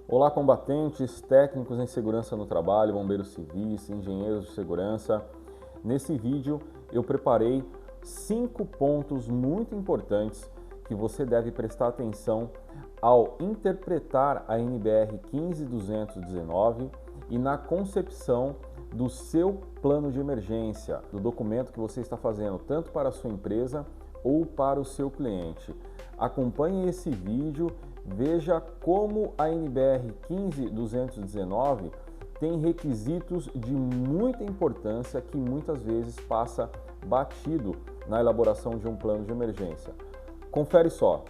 Olá, combatentes, técnicos em segurança no trabalho, bombeiros civis, engenheiros de segurança. Nesse vídeo eu preparei 5 pontos muito importantes que você deve prestar atenção ao interpretar a NBR 15219 e na concepção do seu plano de emergência, do documento que você está fazendo tanto para a sua empresa ou para o seu cliente. Acompanhe esse vídeo, veja como a NBR 15219 tem requisitos de muita importância que muitas vezes passa batido na elaboração de um plano de emergência. Confere só.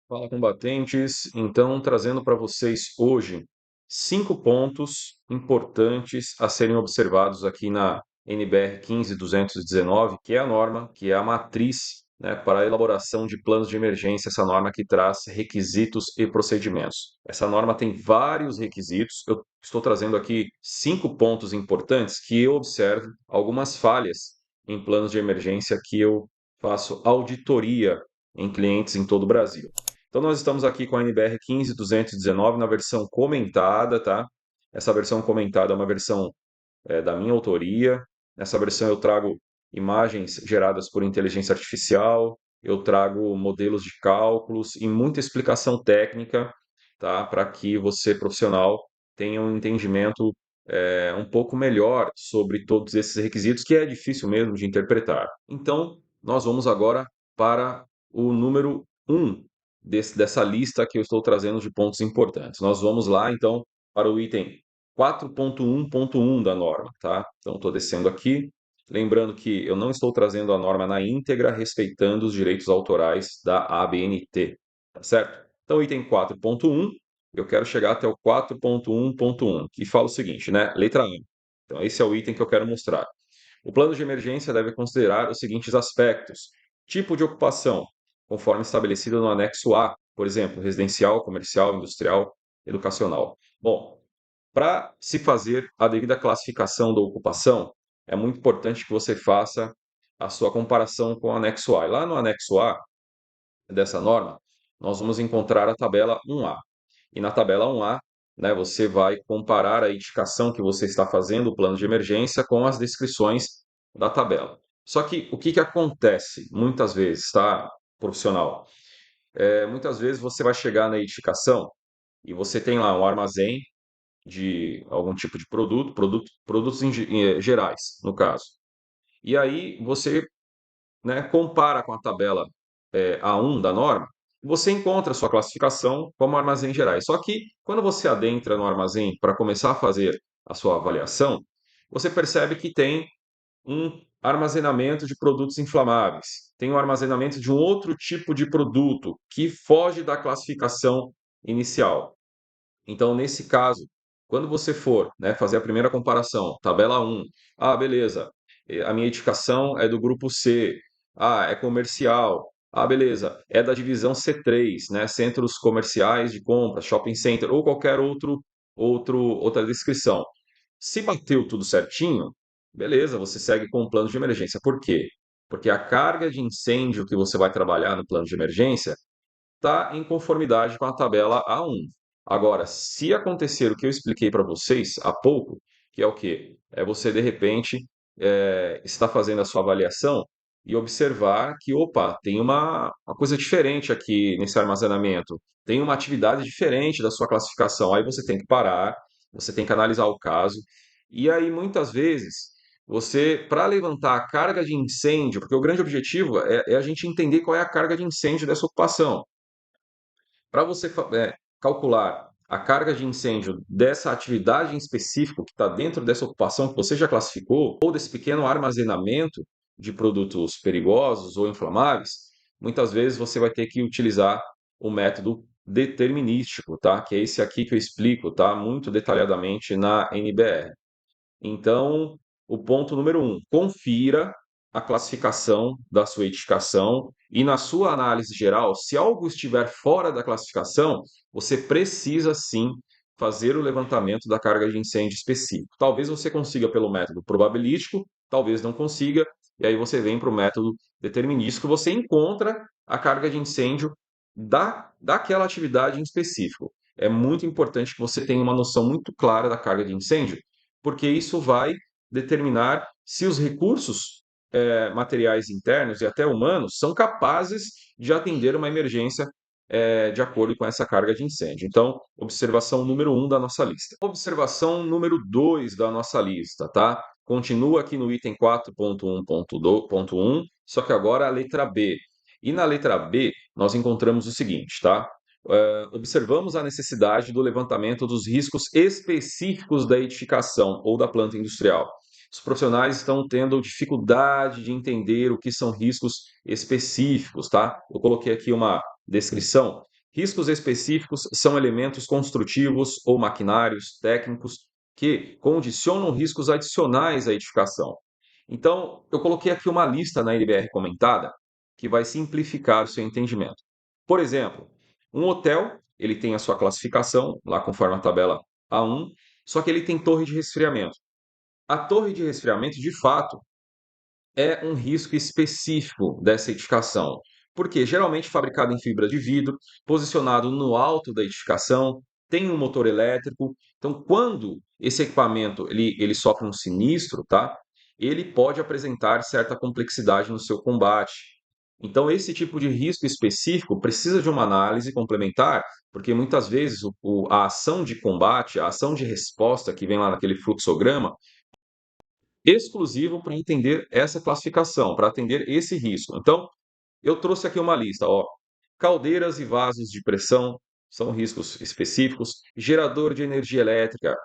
Fala, combatentes! Então, trazendo para vocês hoje 5 pontos importantes a serem observados aqui na NBR 15219, que é a norma, que é a matriz, né, para a elaboração de planos de emergência, essa norma que traz requisitos e procedimentos. Essa norma tem vários requisitos, eu estou trazendo aqui 5 pontos importantes que eu observo algumas falhas em planos de emergência que eu faço auditoria em clientes em todo o Brasil. Então, nós estamos aqui com a NBR 15219 na versão comentada, tá? Essa versão comentada é uma versão da minha autoria. Nessa versão eu trago imagens geradas por inteligência artificial, eu trago modelos de cálculos e muita explicação técnica, tá? Para que você, profissional, tenha um entendimento um pouco melhor sobre todos esses requisitos, que é difícil mesmo de interpretar. Então, nós vamos agora para o número 1 dessa lista que eu estou trazendo de pontos importantes. Nós vamos lá, então, para o item 4.1.1 da norma, tá? Então, estou descendo aqui. Lembrando que eu não estou trazendo a norma na íntegra, respeitando os direitos autorais da ABNT, tá certo? Então, item 4.1, eu quero chegar até o 4.1.1, que fala o seguinte, né? Letra A. Então, esse é o item que eu quero mostrar. O plano de emergência deve considerar os seguintes aspectos: tipo de ocupação, conforme estabelecido no anexo A, por exemplo, residencial, comercial, industrial, educacional. Bom, para se fazer a devida classificação da ocupação, é muito importante que você faça a sua comparação com o anexo A. E lá no anexo A dessa norma, nós vamos encontrar a tabela 1A. E na tabela 1A, né, você vai comparar a indicação que você está fazendo, o plano de emergência, com as descrições da tabela. Só que o que acontece muitas vezes, tá, profissional? Muitas vezes você vai chegar na edificação e você tem lá um armazém de algum tipo de produtos gerais, no caso. E aí você, né, compara com a tabela A1 da norma, você encontra a sua classificação como armazém gerais. Só que quando você adentra no armazém para começar a fazer a sua avaliação, você percebe que tem um armazenamento de produtos inflamáveis, tem um armazenamento de um outro tipo de produto que foge da classificação inicial. Então, nesse caso, quando você for, né, fazer a primeira comparação, tabela 1, beleza, a minha edificação é do grupo C, é comercial, beleza, é da divisão C3, né, centros comerciais de compra, shopping center, ou qualquer outra descrição. Se bateu tudo certinho, beleza, você segue com o plano de emergência. Por quê? Porque a carga de incêndio que você vai trabalhar no plano de emergência está em conformidade com a tabela A1. Agora, se acontecer o que eu expliquei para vocês há pouco, que é o quê? É você, de repente, está fazendo a sua avaliação e observar que, opa, tem uma coisa diferente aqui nesse armazenamento, tem uma atividade diferente da sua classificação. Aí você tem que parar, você tem que analisar o caso. E aí, muitas vezes, você, para levantar a carga de incêndio, porque o grande objetivo é a gente entender qual é a carga de incêndio dessa ocupação. Para você calcular a carga de incêndio dessa atividade em específico que está dentro dessa ocupação que você já classificou, ou desse pequeno armazenamento de produtos perigosos ou inflamáveis, muitas vezes você vai ter que utilizar o método determinístico, tá? Que é esse aqui que eu explico, tá? Muito detalhadamente na NBR. Então, o ponto número 1, confira a classificação da sua edificação e na sua análise geral, se algo estiver fora da classificação, você precisa sim fazer o levantamento da carga de incêndio específico. Talvez você consiga pelo método probabilístico, talvez não consiga, e aí você vem para o método determinístico, você encontra a carga de incêndio daquela atividade em específico. É muito importante que você tenha uma noção muito clara da carga de incêndio, porque isso vai determinar se os recursos materiais internos e até humanos são capazes de atender uma emergência de acordo com essa carga de incêndio. Então, observação número um da nossa lista. Observação número 2 da nossa lista, tá? Continua aqui no item 4.1.1, só que agora a letra B. E na letra B, nós encontramos o seguinte, tá? Observamos a necessidade do levantamento dos riscos específicos da edificação ou da planta industrial. Os profissionais estão tendo dificuldade de entender o que são riscos específicos, tá? Eu coloquei aqui uma descrição. Riscos específicos são elementos construtivos ou maquinários técnicos que condicionam riscos adicionais à edificação. Então, eu coloquei aqui uma lista na NBR comentada que vai simplificar o seu entendimento. Por exemplo, um hotel, ele tem a sua classificação, lá conforme a tabela A1, só que ele tem torre de resfriamento. A torre de resfriamento, de fato, é um risco específico dessa edificação, porque geralmente fabricado em fibra de vidro, posicionado no alto da edificação, tem um motor elétrico. Então, quando esse equipamento ele sofre um sinistro, tá? Ele pode apresentar certa complexidade no seu combate. Então, esse tipo de risco específico precisa de uma análise complementar, porque muitas vezes a ação de combate, a ação de resposta que vem lá naquele fluxograma, exclusivo para entender essa classificação, para atender esse risco. Então, eu trouxe aqui uma lista, ó. Caldeiras e vasos de pressão são riscos específicos, gerador de energia elétrica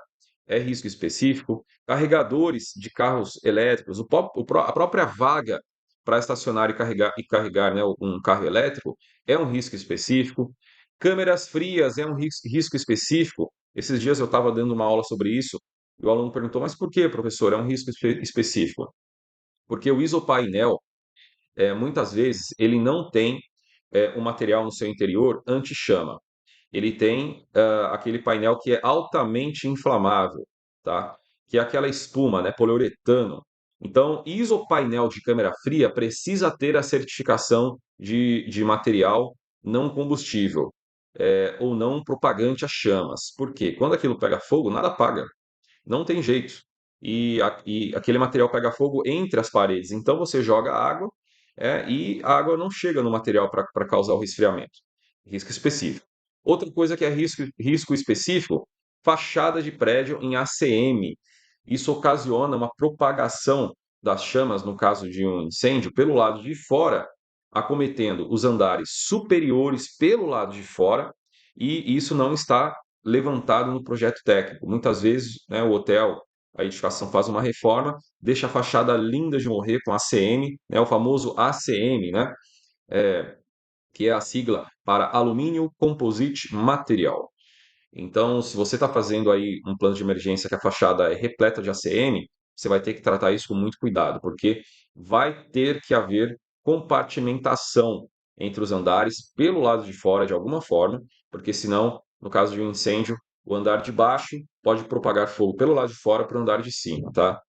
é risco específico, carregadores de carros elétricos, a própria vaga para estacionar e carregar, né, um carro elétrico é um risco específico, câmeras frias é um risco específico. Esses dias eu estava dando uma aula sobre isso e o aluno perguntou, mas por que, professor? É um risco específico? Porque o isopainel, muitas vezes, ele não tem um material no seu interior anti-chama. Ele tem aquele painel que é altamente inflamável, tá? Que é aquela espuma, né, poliuretano. Então, isopainel de câmera fria precisa ter a certificação de material não combustível, ou não propagante a chamas. Por quê? Quando aquilo pega fogo, nada apaga. Não tem jeito. E aquele material pega fogo entre as paredes. Então você joga água, e a água não chega no material para causar o resfriamento. Risco específico. Outra coisa que é risco específico, fachada de prédio em ACM. Isso ocasiona uma propagação das chamas, no caso de um incêndio, pelo lado de fora, acometendo os andares superiores pelo lado de fora, e isso não está levantado no projeto técnico. Muitas vezes, né, o hotel, a edificação faz uma reforma, deixa a fachada linda de morrer com ACM, né, o famoso ACM, né, que é a sigla para Alumínio Composite Material. Então, se você está fazendo aí um plano de emergência que a fachada é repleta de ACM, você vai ter que tratar isso com muito cuidado, porque vai ter que haver compartimentação entre os andares pelo lado de fora de alguma forma, porque senão, no caso de um incêndio, o andar de baixo pode propagar fogo pelo lado de fora para o andar de cima, tá?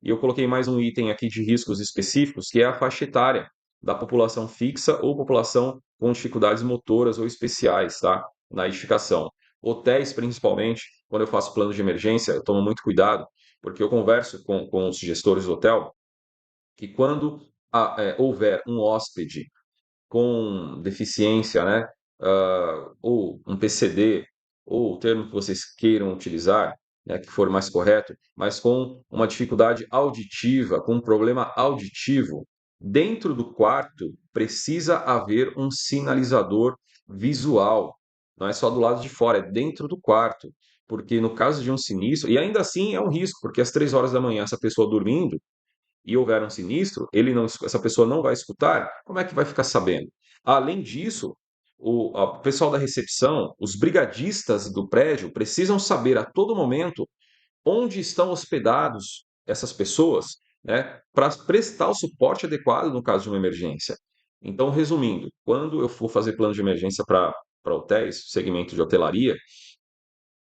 E eu coloquei mais um item aqui de riscos específicos, que é a faixa etária da população fixa ou população com dificuldades motoras ou especiais, tá? Na edificação. Hotéis, principalmente, quando eu faço plano de emergência, eu tomo muito cuidado, porque eu converso com os gestores do hotel, que quando houver um hóspede com deficiência, né, ou um PCD, ou o termo que vocês queiram utilizar, né, que for mais correto, mas com uma dificuldade auditiva, com um problema auditivo, dentro do quarto precisa haver um sinalizador visual. Não é só do lado de fora, é dentro do quarto. Porque no caso de um sinistro, e ainda assim é um risco, porque às 3 horas da manhã, essa pessoa dormindo, e houver um sinistro, essa pessoa não vai escutar, como é que vai ficar sabendo? Além disso, o pessoal da recepção, os brigadistas do prédio, precisam saber a todo momento onde estão hospedados essas pessoas, né, para prestar o suporte adequado no caso de uma emergência. Então, resumindo, quando eu for fazer plano de emergência para hotéis, segmento de hotelaria,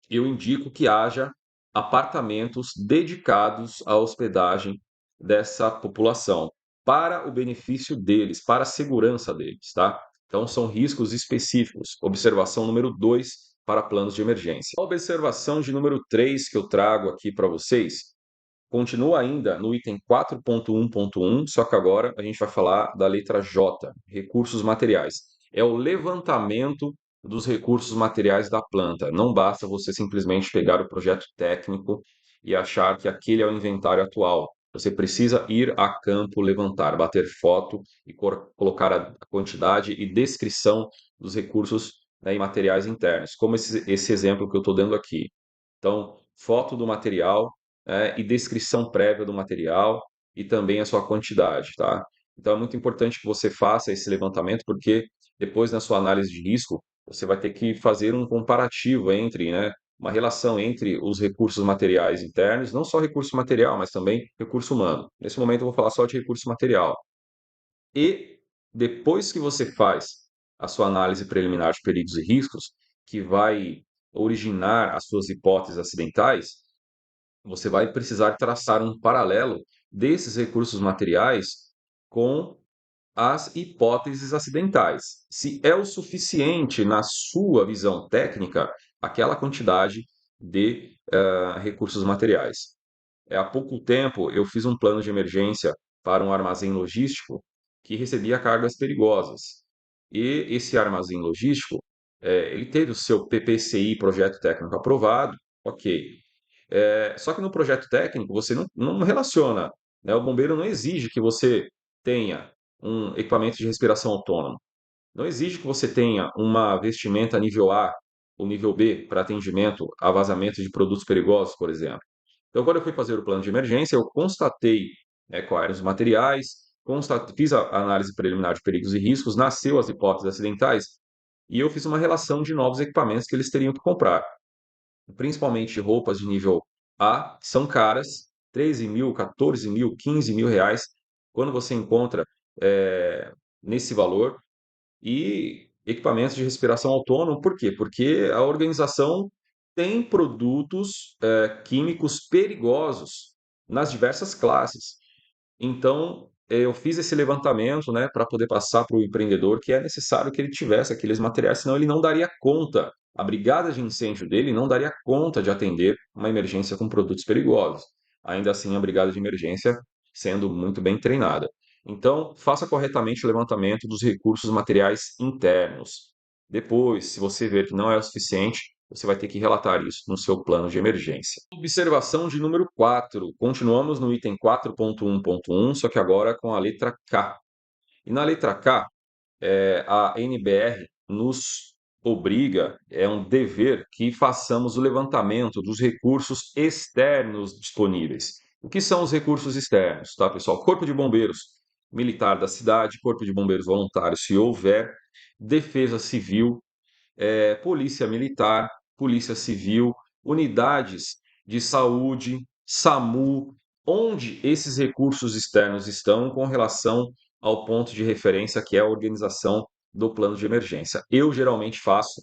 eu indico que haja apartamentos dedicados à hospedagem dessa população, para o benefício deles, para a segurança deles, tá? Então, são riscos específicos. Observação número 2 para planos de emergência. A observação de número 3 que eu trago aqui para vocês continua ainda no item 4.1.1, só que agora a gente vai falar da letra J, recursos materiais. É o levantamento dos recursos materiais da planta. Não basta você simplesmente pegar o projeto técnico e achar que aquele é o inventário atual. Você precisa ir a campo levantar, bater foto e colocar a quantidade e descrição dos recursos, né, e materiais internos, como esse exemplo que eu estou dando aqui. Então, foto do material, e descrição prévia do material e também a sua quantidade, tá? Então, é muito importante que você faça esse levantamento, porque depois, na sua análise de risco, você vai ter que fazer um comparativo entre, né, uma relação entre os recursos materiais internos, não só recurso material, mas também recurso humano. Nesse momento, eu vou falar só de recurso material. E depois que você faz a sua análise preliminar de perigos e riscos, que vai originar as suas hipóteses acidentais, você vai precisar traçar um paralelo desses recursos materiais com as hipóteses acidentais. Se é o suficiente na sua visão técnica aquela quantidade de recursos materiais. Há pouco tempo eu fiz um plano de emergência para um armazém logístico que recebia cargas perigosas. E esse armazém logístico, ele teve o seu PPCI, projeto técnico aprovado, ok. Só que no projeto técnico você não relaciona, né? O bombeiro não exige que você tenha um equipamento de respiração autônomo. Não exige que você tenha uma vestimenta nível A ou nível B para atendimento a vazamento de produtos perigosos, por exemplo. Então, quando eu fui fazer o plano de emergência, eu constatei, né, quais eram os materiais, fiz a análise preliminar de perigos e riscos, nasceu as hipóteses acidentais e eu fiz uma relação de novos equipamentos que eles teriam que comprar, principalmente roupas de nível A, que são caras, 13 mil, 14 mil, 15 mil reais, quando você encontra nesse valor, e equipamentos de respiração autônoma. Por quê? Porque a organização tem produtos químicos perigosos nas diversas classes. Então, eu fiz esse levantamento, né, para poder passar para o empreendedor que é necessário que ele tivesse aqueles materiais, senão ele não daria conta. A brigada de incêndio dele não daria conta de atender uma emergência com produtos perigosos. Ainda assim, a brigada de emergência sendo muito bem treinada. Então, faça corretamente o levantamento dos recursos materiais internos. Depois, se você ver que não é o suficiente, você vai ter que relatar isso no seu plano de emergência. Observação de número 4. Continuamos no item 4.1.1, só que agora com a letra K. E na letra K, a NBR nos obriga, é um dever que façamos o levantamento dos recursos externos disponíveis. O que são os recursos externos, tá, pessoal? Corpo de Bombeiros Militar da cidade, Corpo de Bombeiros Voluntários, se houver, Defesa Civil, Polícia Militar, Polícia Civil, unidades de saúde, SAMU, onde esses recursos externos estão com relação ao ponto de referência que é a organização do plano de emergência. Eu geralmente faço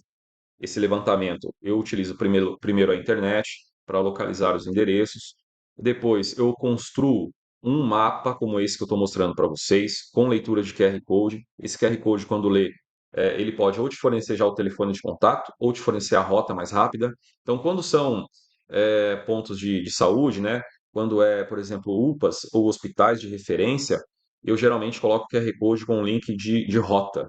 esse levantamento. Eu utilizo primeiro a internet para localizar os endereços. Depois eu construo um mapa como esse que eu estou mostrando para vocês, com leitura de QR Code. Esse QR Code, quando lê, ele pode ou te fornecer já o telefone de contato, ou te fornecer a rota mais rápida. Então, quando são pontos de saúde, né? Quando é, por exemplo, UPAs ou hospitais de referência, eu geralmente coloco QR Code com um link de rota.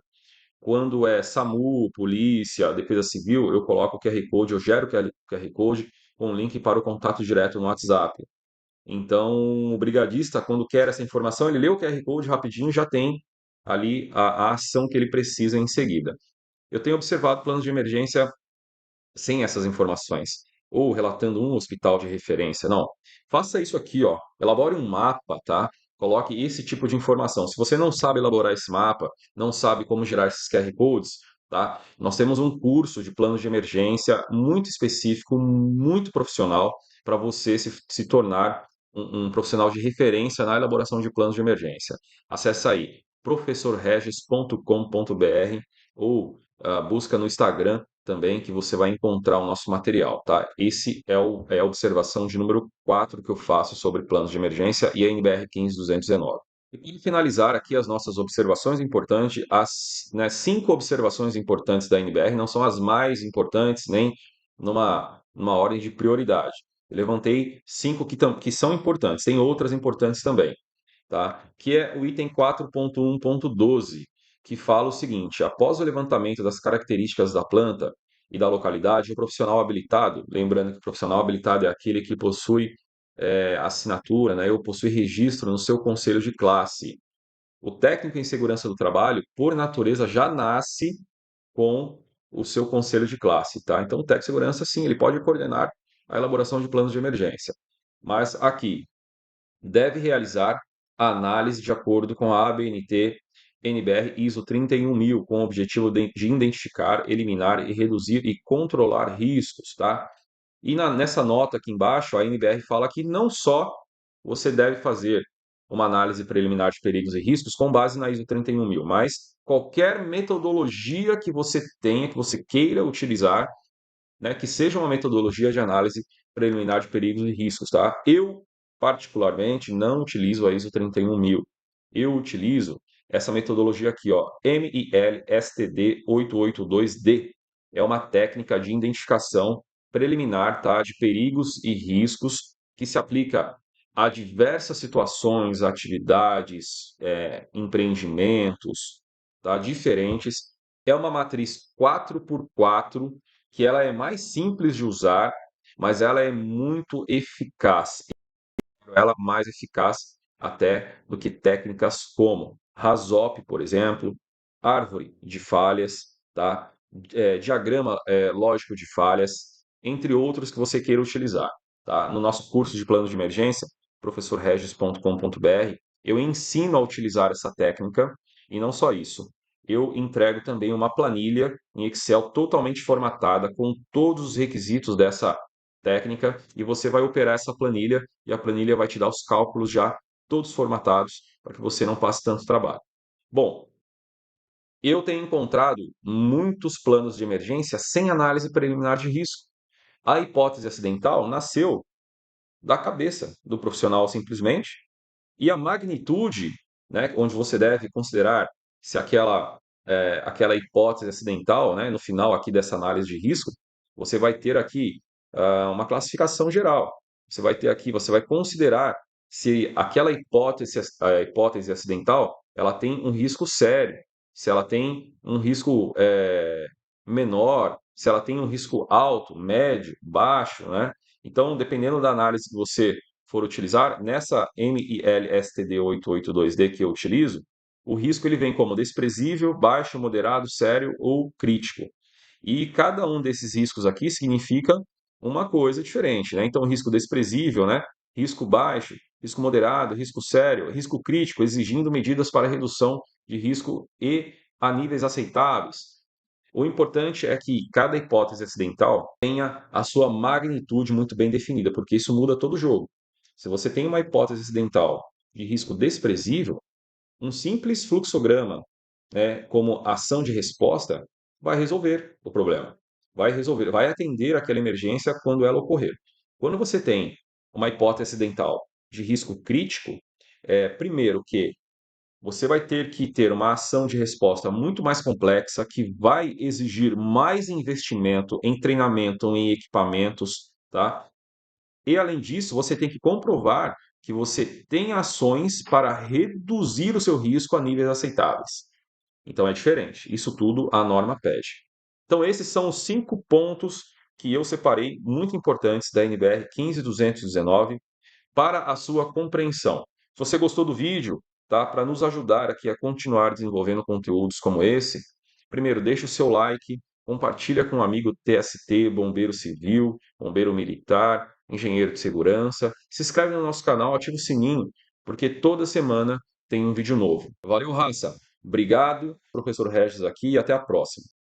Quando é SAMU, polícia, defesa civil, eu coloco o QR Code, eu gero o QR Code com link para o contato direto no WhatsApp. Então, o brigadista, quando quer essa informação, ele lê o QR Code rapidinho, já tem ali a ação que ele precisa em seguida. Eu tenho observado planos de emergência sem essas informações, ou relatando um hospital de referência. Não. Faça isso aqui, ó. Elabore um mapa, tá? Coloque esse tipo de informação. Se você não sabe elaborar esse mapa, não sabe como gerar esses QR Codes, tá? Nós temos um curso de planos de emergência muito específico, muito profissional, para você se tornar um profissional de referência na elaboração de planos de emergência. Acesse aí professorregis.com.br ou busca no Instagram também que você vai encontrar o nosso material, tá? Esse é a observação de número 4 que eu faço sobre planos de emergência e a NBR 15219. E para finalizar aqui as nossas observações importantes, as, né, 5 observações importantes da NBR não são as mais importantes, nem numa ordem de prioridade. Eu levantei 5 que são importantes, tem outras importantes também, tá? Que é o item 4.1.12, que fala o seguinte: após o levantamento das características da planta e da localidade, o profissional habilitado, lembrando que o profissional habilitado é aquele que possui assinatura, né, ou possui registro no seu conselho de classe. O técnico em segurança do trabalho, por natureza, já nasce com o seu conselho de classe, tá? Então, o técnico de segurança, sim, ele pode coordenar a elaboração de planos de emergência. Mas aqui, deve realizar a análise de acordo com a ABNT NBR ISO 31000, com o objetivo de identificar, eliminar e reduzir e controlar riscos, tá? E nessa nota aqui embaixo, a NBR fala que não só você deve fazer uma análise preliminar de perigos e riscos com base na ISO 31000, mas qualquer metodologia que você tenha, que você queira utilizar, né, que seja uma metodologia de análise preliminar de perigos e riscos, tá? Eu, particularmente, não utilizo a ISO 31000. Eu utilizo essa metodologia aqui, ó, MIL-STD 882D. É uma técnica de identificação preliminar, tá, de perigos e riscos que se aplica a diversas situações, atividades, empreendimentos, tá, diferentes. É uma matriz 4x4 que ela é mais simples de usar, mas ela é muito eficaz. Ela mais eficaz até do que técnicas como RASOP, por exemplo, árvore de falhas, tá? Diagrama lógico de falhas, entre outros que você queira utilizar. Tá? No nosso curso de plano de emergência, professorregis.com.br, eu ensino a utilizar essa técnica e não só isso. Eu entrego também uma planilha em Excel totalmente formatada com todos os requisitos dessa técnica e você vai operar essa planilha e a planilha vai te dar os cálculos já todos formatados para que você não passe tanto trabalho. Bom, eu tenho encontrado muitos planos de emergência sem análise preliminar de risco. A hipótese acidental nasceu da cabeça do profissional simplesmente, e a magnitude, né, onde você deve considerar se aquela hipótese acidental, né, no final aqui dessa análise de risco, você vai ter aqui uma classificação geral. Você vai ter aqui, você vai considerar se aquela hipótese acidental, ela tem um risco sério, se ela tem um risco menor, se ela tem um risco alto, médio, baixo, né? Então, dependendo da análise que você for utilizar, nessa MIL-STD 882D que eu utilizo, o risco ele vem como desprezível, baixo, moderado, sério ou crítico. E cada um desses riscos aqui significa uma coisa diferente, né? Então, risco desprezível, né? Risco baixo, risco moderado, risco sério, risco crítico, exigindo medidas para redução de risco e a níveis aceitáveis. O importante é que cada hipótese acidental tenha a sua magnitude muito bem definida, porque isso muda todo o jogo. Se você tem uma hipótese acidental de risco desprezível, um simples fluxograma, né, como ação de resposta, vai resolver o problema. Vai resolver, vai atender aquela emergência quando ela ocorrer. Quando você tem uma hipótese acidental de risco crítico, primeiro que você vai ter que ter uma ação de resposta muito mais complexa, que vai exigir mais investimento em treinamento, em equipamentos, tá? E além disso, você tem que comprovar que você tem ações para reduzir o seu risco a níveis aceitáveis. Então é diferente. Isso tudo a norma pede. Então esses são os 5 pontos que eu separei muito importantes da NBR 15219 para a sua compreensão. Se você gostou do vídeo, tá? Para nos ajudar aqui a continuar desenvolvendo conteúdos como esse, primeiro deixe o seu like, compartilha com um amigo TST, bombeiro civil, bombeiro militar, engenheiro de segurança, se inscreve no nosso canal, ativa o sininho, porque toda semana tem um vídeo novo. Valeu, raça! Obrigado, professor Regis aqui e até a próxima.